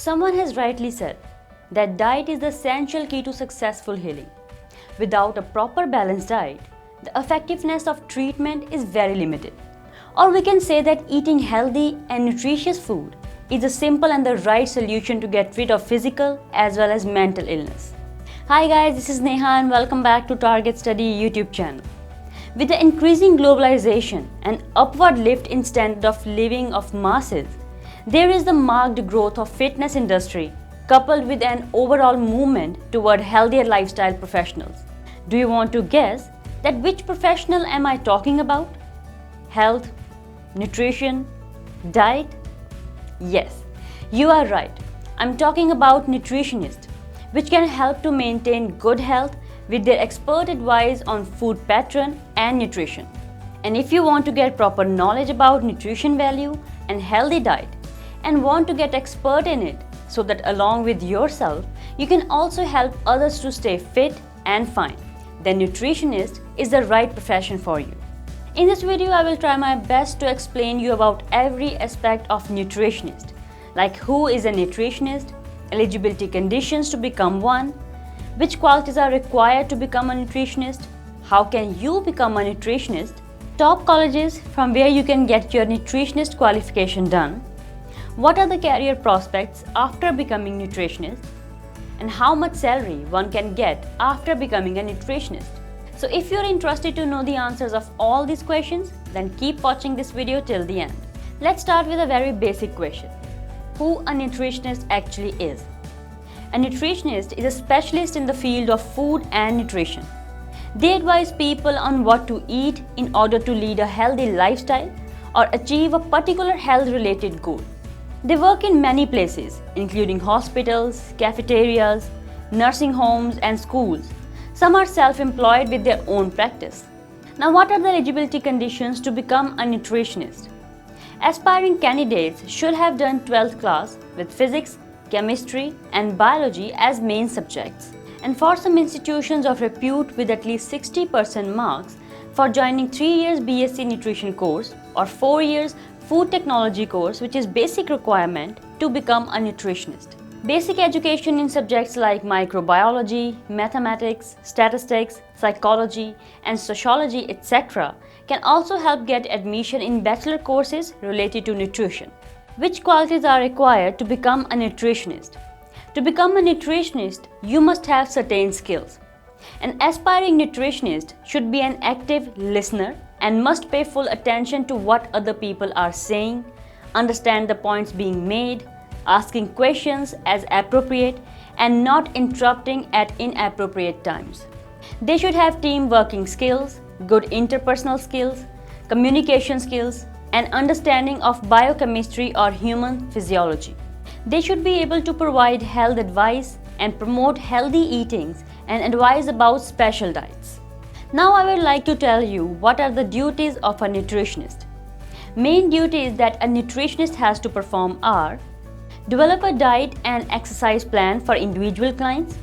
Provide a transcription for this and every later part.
Someone has rightly said that diet is the essential key to successful healing. Without a proper balanced diet, the effectiveness of treatment is very limited. Or we can say that eating healthy and nutritious food is a simple and the right solution to get rid of physical as well as mental illness. Hi guys, this is Neha and welcome back to Target Study YouTube channel. With the increasing globalization and upward lift in standard of living of masses, there is the marked growth of fitness industry coupled with an overall movement toward healthier lifestyle professionals. Do you want to guess that which professional am I talking about? Health, nutrition, diet? Yes, you are right. I'm talking about nutritionists, which can help to maintain good health with their expert advice on food pattern and nutrition. And if you want to get proper knowledge about nutrition value and healthy diet and want to get expert in it so that along with yourself, you can also help others to stay fit and fine, then nutritionist is the right profession for you. In this video, I will try my best to explain you about every aspect of nutritionist, like who is a nutritionist, eligibility conditions to become one, which qualities are required to become a nutritionist, how can you become a nutritionist, top colleges from where you can get your nutritionist qualification done, what are the career prospects after becoming nutritionist, and how much salary one can get after becoming a nutritionist. So if you're interested to know the answers of all these questions, then keep watching this video till the end. Let's start with a very basic question. Who a nutritionist actually is? A nutritionist is a specialist in the field of food and nutrition. They advise people on what to eat in order to lead a healthy lifestyle or achieve a particular health-related goal. They work in many places, including hospitals, cafeterias, nursing homes, and schools. Some are self-employed with their own practice. Now, what are the eligibility conditions to become a nutritionist? Aspiring candidates should have done 12th class with physics, chemistry, and biology as main subjects. And for some institutions of repute with at least 60% marks, for joining 3 years BSc Nutrition course or 4 years Food Technology course, which is basic requirement to become a nutritionist. Basic education in subjects like microbiology, mathematics, statistics, psychology, and sociology, etc. can also help get admission in bachelor courses related to nutrition. Which qualities are required to become a nutritionist? To become a nutritionist, you must have certain skills. An aspiring nutritionist should be an active listener and must pay full attention to what other people are saying, understand the points being made, asking questions as appropriate, and not interrupting at inappropriate times. They should have team working skills, good interpersonal skills, communication skills, and understanding of biochemistry or human physiology. They should be able to provide health advice and promote healthy eatings and advise about special diets. Now I would like to tell you what are the duties of a nutritionist. Main duties that a nutritionist has to perform are: develop a diet and exercise plan for individual clients,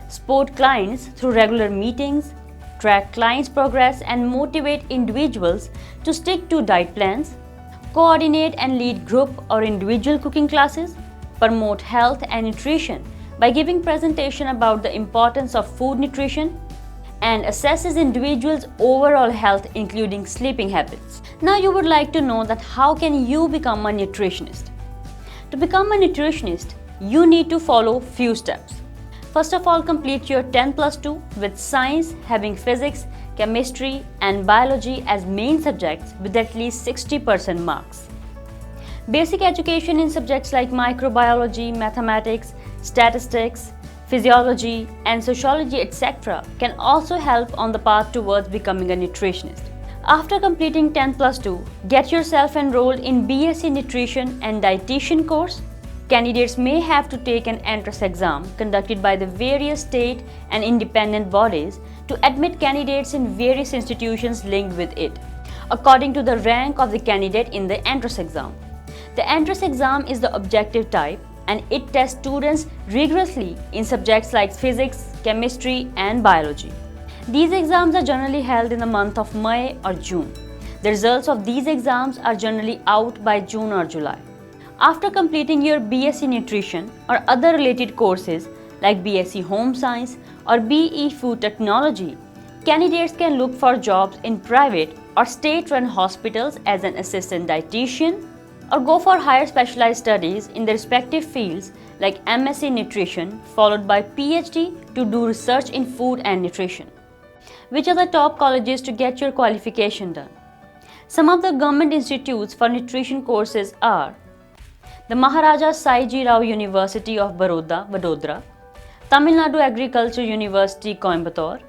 support clients through regular meetings, track clients' progress and motivate individuals to stick to diet plans, coordinate and lead group or individual cooking classes, promote health and nutrition by giving presentation about the importance of food nutrition, and assesses individuals' overall health including sleeping habits. Now you would like to know that how can you become a nutritionist? To become a nutritionist, you need to follow few steps. First of all, complete your 10+2 with science having physics, chemistry, and biology as main subjects with at least 60% marks. Basic education in subjects like microbiology, mathematics, statistics, physiology, and sociology, etc. can also help on the path towards becoming a nutritionist. After completing 10+2, get yourself enrolled in BSc Nutrition and Dietitian course. Candidates may have to take an entrance exam conducted by the various state and independent bodies to admit candidates in various institutions linked with it, according to the rank of the candidate in the entrance exam. The entrance exam is the objective type and it tests students rigorously in subjects like physics, chemistry, and biology. These exams are generally held in the month of May or June. The results of these exams are generally out by June or July. After completing your BSc Nutrition or other related courses like BSc Home Science or BE Food Technology, candidates can look for jobs in private or state-run hospitals as an assistant dietitian, or go for higher specialized studies in their respective fields like MSc Nutrition followed by PhD to do research in food and nutrition. Which are the top colleges to get your qualification done? Some of the government institutes for nutrition courses are the Maharaja Saiji Rao University of Baroda, Vadodara, Tamil Nadu Agriculture University, Coimbatore,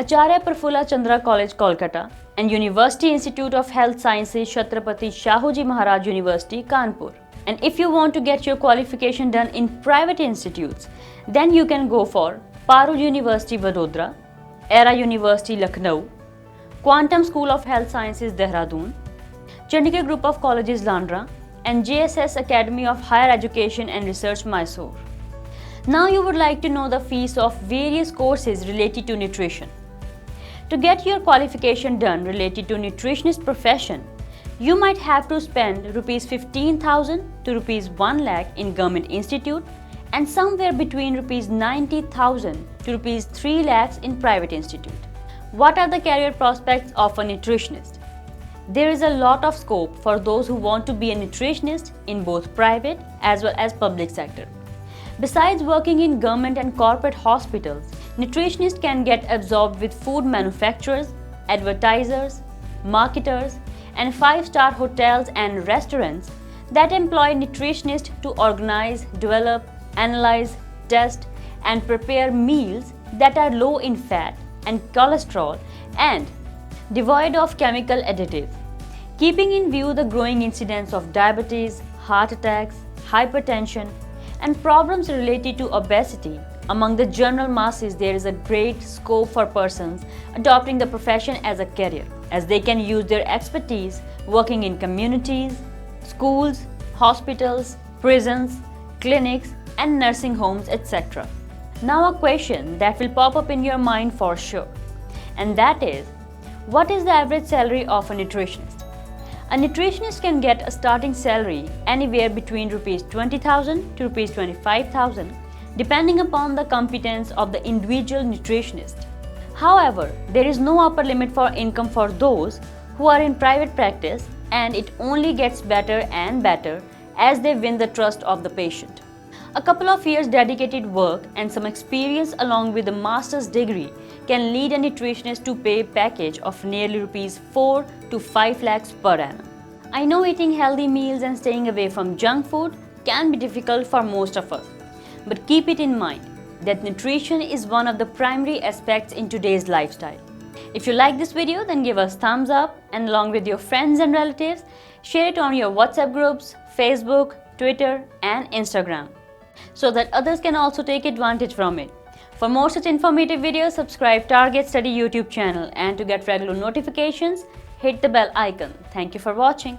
Acharya Prafulla Chandra College, Kolkata, and University Institute of Health Sciences, Chhatrapati Shahuji Maharaj University, Kanpur. And if you want to get your qualification done in private institutes, then you can go for Parul University, Vadodara, ERA University, Lucknow, Quantum School of Health Sciences, Dehradun, Chandigarh Group of Colleges, Landra, and JSS Academy of Higher Education and Research, Mysore. Now you would like to know the fees of various courses related to nutrition. To get your qualification done related to nutritionist profession, you might have to spend Rs 15,000 to Rs 1 lakh in government institute and somewhere between Rs 90,000 to Rs 3 lakhs in private institute. What are the career prospects of a nutritionist? There is a lot of scope for those who want to be a nutritionist in both private as well as public sector. Besides working in government and corporate hospitals, nutritionists can get absorbed with food manufacturers, advertisers, marketers, and 5-star hotels and restaurants that employ nutritionists to organize, develop, analyze, test, and prepare meals that are low in fat and cholesterol and devoid of chemical additives, keeping in view the growing incidence of diabetes, heart attacks, hypertension, and problems related to obesity. Among the general masses, there is a great scope for persons adopting the profession as a career, as they can use their expertise working in communities, schools, hospitals, prisons, clinics, and nursing homes, etc. Now a question that will pop up in your mind for sure, and that is, what is the average salary of a nutritionist? A nutritionist can get a starting salary anywhere between Rs 20,000 to Rs 25,000 depending upon the competence of the individual nutritionist. However, there is no upper limit for income for those who are in private practice, and it only gets better and better as they win the trust of the patient. A couple of years dedicated work and some experience along with a master's degree can lead a nutritionist to pay a package of nearly Rs 4 to 5 lakhs per annum. I know eating healthy meals and staying away from junk food can be difficult for most of us, but keep it in mind that nutrition is one of the primary aspects in today's lifestyle. If you like this video, then give us thumbs up, and along with your friends and relatives, share it on your WhatsApp groups, Facebook, Twitter, and Instagram, so that others can also take advantage from it. For more such informative videos, subscribe Target Study YouTube channel, and to get regular notifications, hit the bell icon. Thank you for watching.